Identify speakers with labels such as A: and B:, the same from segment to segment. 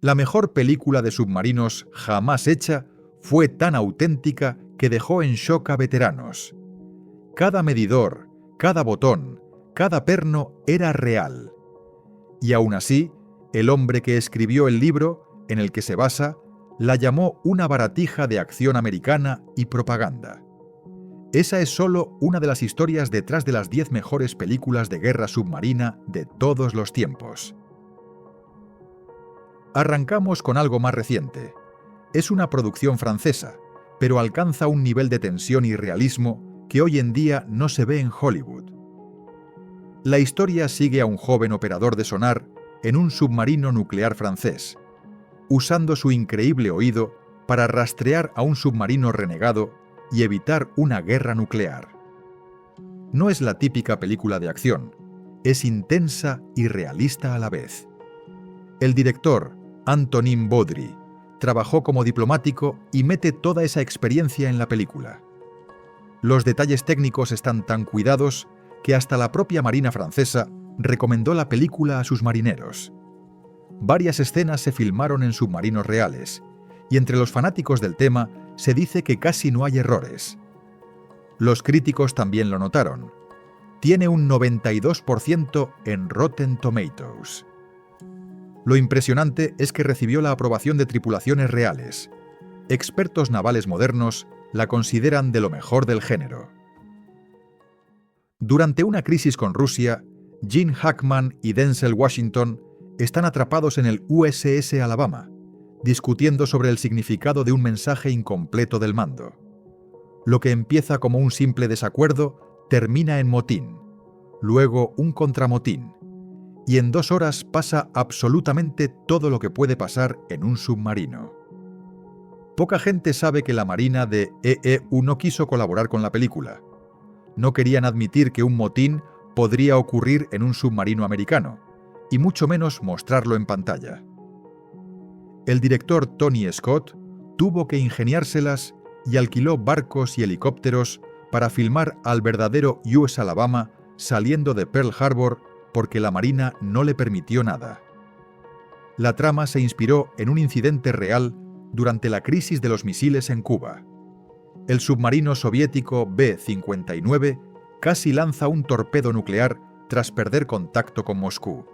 A: La mejor película de submarinos jamás hecha fue tan auténtica que dejó en shock a veteranos. Cada medidor, cada botón, cada perno era real. Y aún así, el hombre que escribió el libro, en el que se basa, la llamó una baratija de acción americana y propaganda. Esa es solo una de las historias detrás de las 10 mejores películas de guerra submarina de todos los tiempos. Arrancamos con algo más reciente. Es una producción francesa, pero alcanza un nivel de tensión y realismo que hoy en día no se ve en Hollywood. La historia sigue a un joven operador de sonar en un submarino nuclear francés, usando su increíble oído para rastrear a un submarino renegado y evitar una guerra nuclear. No es la típica película de acción, es intensa y realista a la vez. El director, Antonin Baudry, trabajó como diplomático y mete toda esa experiencia en la película. Los detalles técnicos están tan cuidados que hasta la propia Marina francesa recomendó la película a sus marineros. Varias escenas se filmaron en submarinos reales, y entre los fanáticos del tema se dice que casi no hay errores. Los críticos también lo notaron. Tiene un 92% en Rotten Tomatoes. Lo impresionante es que recibió la aprobación de tripulaciones reales. Expertos navales modernos la consideran de lo mejor del género. Durante una crisis con Rusia, Gene Hackman y Denzel Washington están atrapados en el USS Alabama, discutiendo sobre el significado de un mensaje incompleto del mando. Lo que empieza como un simple desacuerdo termina en motín, luego un contramotín, y en 2 horas pasa absolutamente todo lo que puede pasar en un submarino. Poca gente sabe que la Marina de EEU no quiso colaborar con la película. No querían admitir que un motín podría ocurrir en un submarino americano, y mucho menos mostrarlo en pantalla. El director Tony Scott tuvo que ingeniárselas y alquiló barcos y helicópteros para filmar al verdadero USS Alabama saliendo de Pearl Harbor porque la Marina no le permitió nada. La trama se inspiró en un incidente real durante la crisis de los misiles en Cuba. El submarino soviético B-59 casi lanza un torpedo nuclear tras perder contacto con Moscú.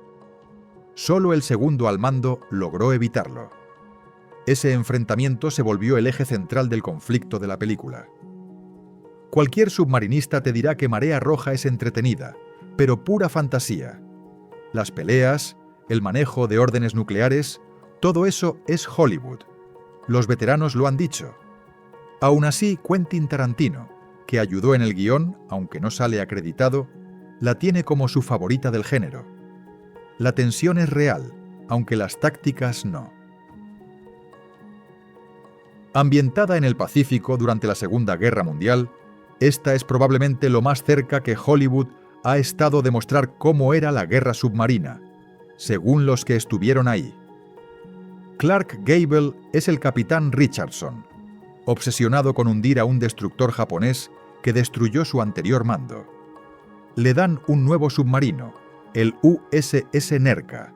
A: Solo el segundo al mando logró evitarlo. Ese enfrentamiento se volvió el eje central del conflicto de la película. Cualquier submarinista te dirá que Marea Roja es entretenida, pero pura fantasía. Las peleas, el manejo de órdenes nucleares, todo eso es Hollywood. Los veteranos lo han dicho. Aún así, Quentin Tarantino, que ayudó en el guión, aunque no sale acreditado, la tiene como su favorita del género. La tensión es real, aunque las tácticas no. Ambientada en el Pacífico durante la Segunda Guerra Mundial, esta es probablemente lo más cerca que Hollywood ha estado de mostrar cómo era la guerra submarina, según los que estuvieron ahí. Clark Gable es el capitán Richardson, obsesionado con hundir a un destructor japonés que destruyó su anterior mando. Le dan un nuevo submarino, el USS Nerka,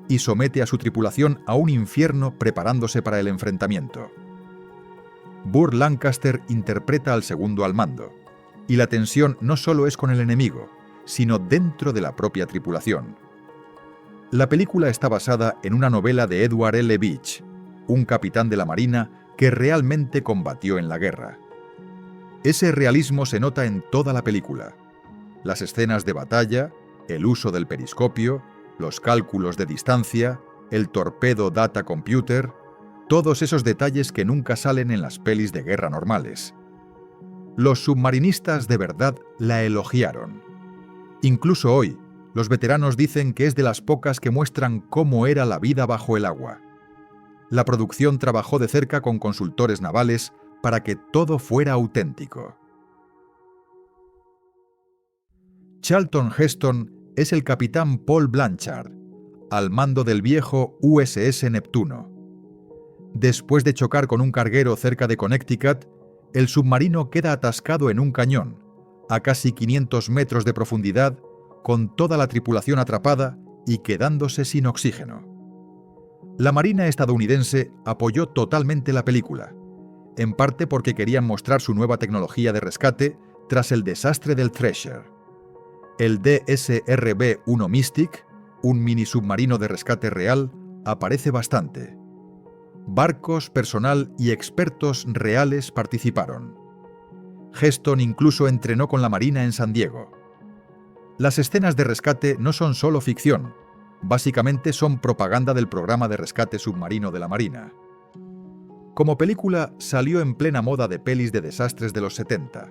A: y somete a su tripulación a un infierno preparándose para el enfrentamiento. Burt Lancaster interpreta al segundo al mando, y la tensión no solo es con el enemigo, sino dentro de la propia tripulación. La película está basada en una novela de Edward L. Beach, un capitán de la Marina que realmente combatió en la guerra. Ese realismo se nota en toda la película. Las escenas de batalla, el uso del periscopio, los cálculos de distancia, el torpedo data computer, todos esos detalles que nunca salen en las pelis de guerra normales. Los submarinistas de verdad la elogiaron. Incluso hoy, los veteranos dicen que es de las pocas que muestran cómo era la vida bajo el agua. La producción trabajó de cerca con consultores navales para que todo fuera auténtico. Charlton Heston es el capitán Paul Blanchard, al mando del viejo USS Neptuno. Después de chocar con un carguero cerca de Connecticut, el submarino queda atascado en un cañón, a casi 500 metros de profundidad, con toda la tripulación atrapada y quedándose sin oxígeno. La Marina estadounidense apoyó totalmente la película, en parte porque querían mostrar su nueva tecnología de rescate tras el desastre del Thresher. El DSRB-1 Mystic, un mini submarino de rescate real, aparece bastante. Barcos, personal y expertos reales participaron. Heston incluso entrenó con la Marina en San Diego. Las escenas de rescate no son solo ficción, básicamente son propaganda del programa de rescate submarino de la Marina. Como película, salió en plena moda de pelis de desastres de los 70.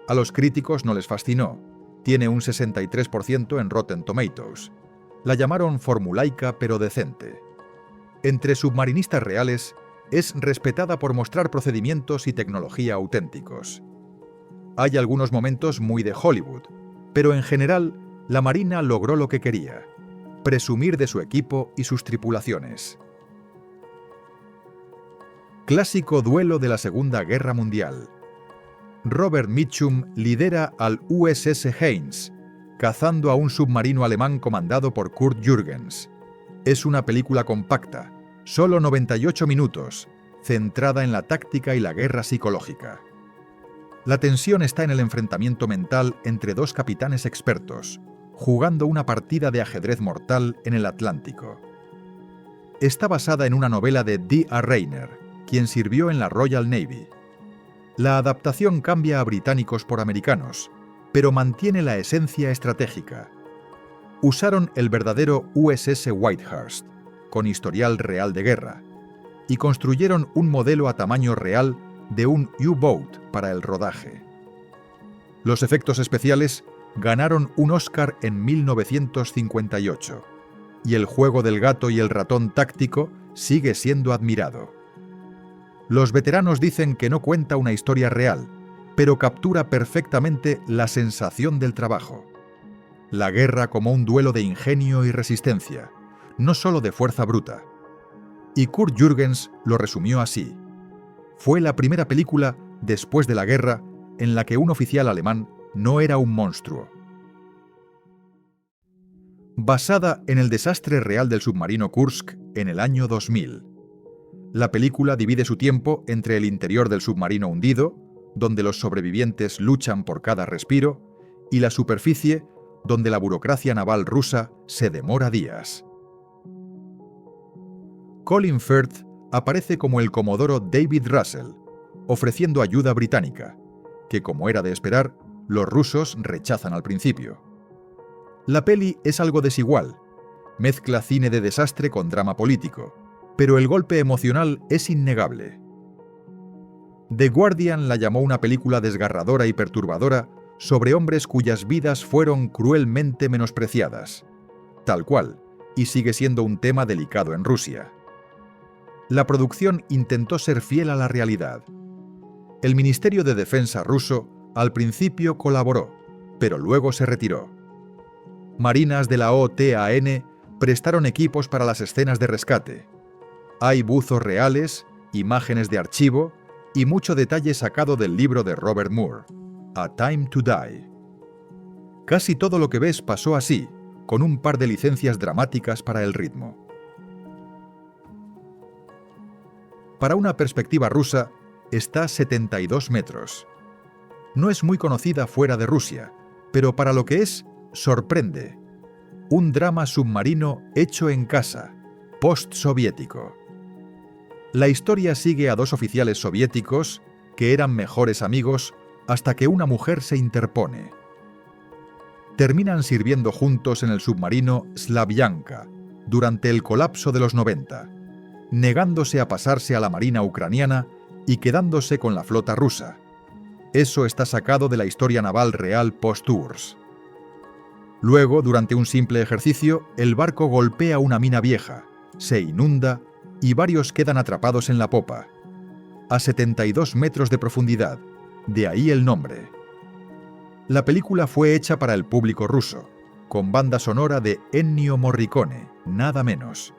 A: A los críticos no les fascinó. Tiene un 63% en Rotten Tomatoes. La llamaron formulaica pero decente. Entre submarinistas reales, es respetada por mostrar procedimientos y tecnología auténticos. Hay algunos momentos muy de Hollywood, pero en general, la Marina logró lo que quería: presumir de su equipo y sus tripulaciones. Clásico duelo de la Segunda Guerra Mundial. Robert Mitchum lidera al USS Haynes, cazando a un submarino alemán comandado por Kurt Jürgens. Es una película compacta, solo 98 minutos, centrada en la táctica y la guerra psicológica. La tensión está en el enfrentamiento mental entre dos capitanes expertos, jugando una partida de ajedrez mortal en el Atlántico. Está basada en una novela de D.A. Rainer, quien sirvió en la Royal Navy. La adaptación cambia a británicos por americanos, pero mantiene la esencia estratégica. Usaron el verdadero USS Whitehurst, con historial real de guerra, y construyeron un modelo a tamaño real de un U-Boat para el rodaje. Los efectos especiales ganaron un Oscar en 1958, y el juego del gato y el ratón táctico sigue siendo admirado. Los veteranos dicen que no cuenta una historia real, pero captura perfectamente la sensación del trabajo. La guerra como un duelo de ingenio y resistencia, no solo de fuerza bruta. Y Kurt Jürgens lo resumió así: fue la primera película después de la guerra en la que un oficial alemán no era un monstruo. Basada en el desastre real del submarino Kursk en el año 2000. La película divide su tiempo entre el interior del submarino hundido, donde los sobrevivientes luchan por cada respiro, y la superficie, donde la burocracia naval rusa se demora días. Colin Firth aparece como el comodoro David Russell, ofreciendo ayuda británica, que, como era de esperar, los rusos rechazan al principio. La peli es algo desigual, mezcla cine de desastre con drama político, pero el golpe emocional es innegable. The Guardian la llamó una película desgarradora y perturbadora sobre hombres cuyas vidas fueron cruelmente menospreciadas, tal cual, y sigue siendo un tema delicado en Rusia. La producción intentó ser fiel a la realidad. El Ministerio de Defensa ruso al principio colaboró, pero luego se retiró. Marinas de la OTAN prestaron equipos para las escenas de rescate. Hay buzos reales, imágenes de archivo y mucho detalle sacado del libro de Robert Moore, A Time to Die. Casi todo lo que ves pasó así, con un par de licencias dramáticas para el ritmo. Para una perspectiva rusa, está 72 metros. No es muy conocida fuera de Rusia, pero para lo que es, sorprende. Un drama submarino hecho en casa, post-soviético. La historia sigue a dos oficiales soviéticos que eran mejores amigos hasta que una mujer se interpone. Terminan sirviendo juntos en el submarino Slavyanka durante el colapso de los 90, negándose a pasarse a la marina ucraniana y quedándose con la flota rusa. Eso está sacado de la historia naval real post-URSS. Luego, durante un simple ejercicio, el barco golpea una mina vieja, se inunda y varios quedan atrapados en la popa, a 72 metros de profundidad, de ahí el nombre. La película fue hecha para el público ruso, con banda sonora de Ennio Morricone, nada menos.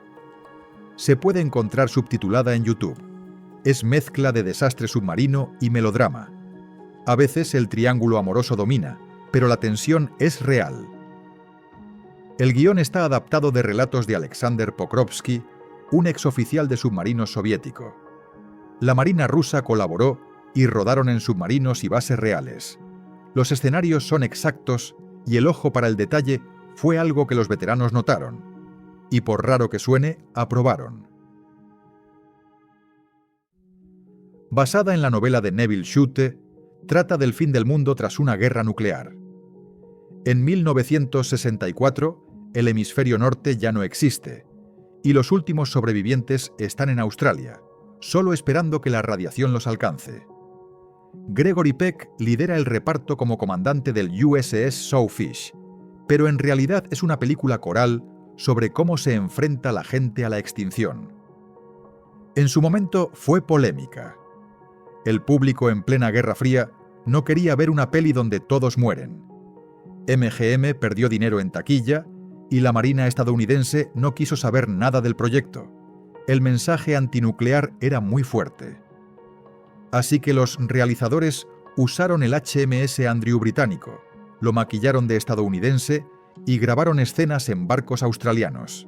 A: Se puede encontrar subtitulada en YouTube. Es mezcla de desastre submarino y melodrama. A veces el triángulo amoroso domina, pero la tensión es real. El guión está adaptado de relatos de Alexander Pokrovsky, un exoficial de submarinos soviético. La Marina rusa colaboró y rodaron en submarinos y bases reales. Los escenarios son exactos y el ojo para el detalle fue algo que los veteranos notaron. Y por raro que suene, aprobaron. Basada en la novela de Nevil Shute, trata del fin del mundo tras una guerra nuclear. En 1964, el hemisferio norte ya no existe, y los últimos sobrevivientes están en Australia, solo esperando que la radiación los alcance. Gregory Peck lidera el reparto como comandante del USS Soundfish, pero en realidad es una película coral sobre cómo se enfrenta la gente a la extinción. En su momento fue polémica. El público en plena Guerra Fría no quería ver una peli donde todos mueren. MGM perdió dinero en taquilla y la Marina estadounidense no quiso saber nada del proyecto. El mensaje antinuclear era muy fuerte. Así que los realizadores usaron el HMS Andrew británico, lo maquillaron de estadounidense y grabaron escenas en barcos australianos.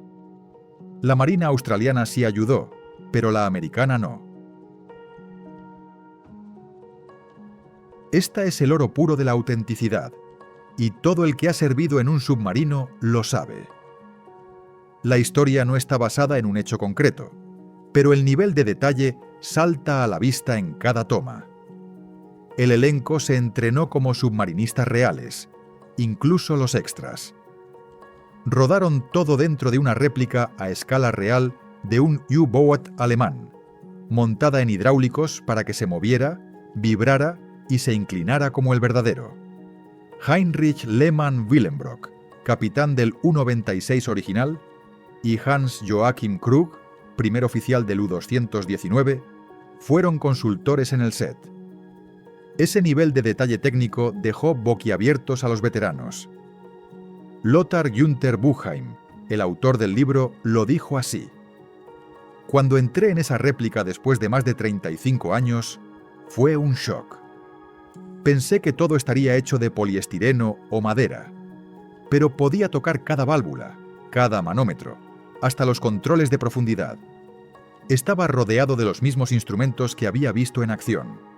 A: La Marina australiana sí ayudó, pero la americana no. Esta es el oro puro de la autenticidad, y todo el que ha servido en un submarino lo sabe. La historia no está basada en un hecho concreto, pero el nivel de detalle salta a la vista en cada toma. El elenco se entrenó como submarinistas reales, incluso los extras. Rodaron todo dentro de una réplica a escala real de un U-Boot alemán, montada en hidráulicos para que se moviera, vibrara y se inclinara como el verdadero. Heinrich Lehmann-Willenbrock, capitán del U-96 original, y Hans Joachim Krug, primer oficial del U-219, fueron consultores en el set. Ese nivel de detalle técnico dejó boquiabiertos a los veteranos. Lothar Günther Buchheim, el autor del libro, lo dijo así: «Cuando entré en esa réplica después de más de 35 años, fue un shock. Pensé que todo estaría hecho de poliestireno o madera, pero podía tocar cada válvula, cada manómetro, hasta los controles de profundidad. Estaba rodeado de los mismos instrumentos que había visto en acción».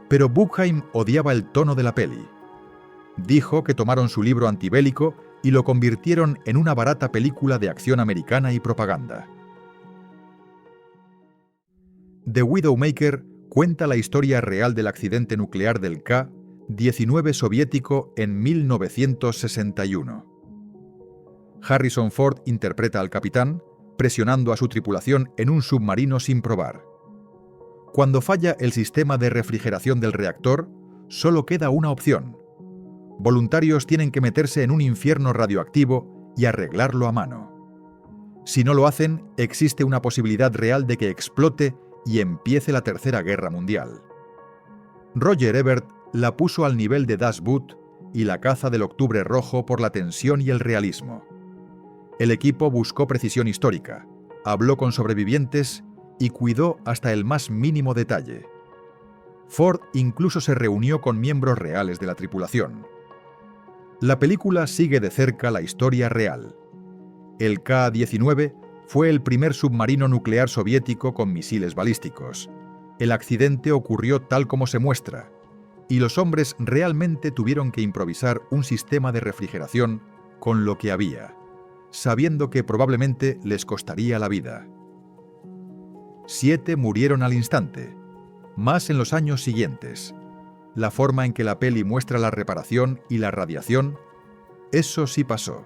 A: Pero Buchheim odiaba el tono de la peli. Dijo que tomaron su libro antibélico y lo convirtieron en una barata película de acción americana y propaganda. The Widowmaker cuenta la historia real del accidente nuclear del K-19 soviético en 1961. Harrison Ford interpreta al capitán, presionando a su tripulación en un submarino sin probar. Cuando falla el sistema de refrigeración del reactor, solo queda una opción. Voluntarios tienen que meterse en un infierno radioactivo y arreglarlo a mano. Si no lo hacen, existe una posibilidad real de que explote y empiece la Tercera Guerra Mundial. Roger Ebert la puso al nivel de Das Boot y La caza del Octubre Rojo por la tensión y el realismo. El equipo buscó precisión histórica, habló con sobrevivientes y cuidó hasta el más mínimo detalle. Ford incluso se reunió con miembros reales de la tripulación. La película sigue de cerca la historia real. El K-19 fue el primer submarino nuclear soviético con misiles balísticos. El accidente ocurrió tal como se muestra, y los hombres realmente tuvieron que improvisar un sistema de refrigeración con lo que había, sabiendo que probablemente les costaría la vida. 7 murieron al instante, más en los años siguientes. La forma en que la peli muestra la reparación y la radiación, eso sí pasó.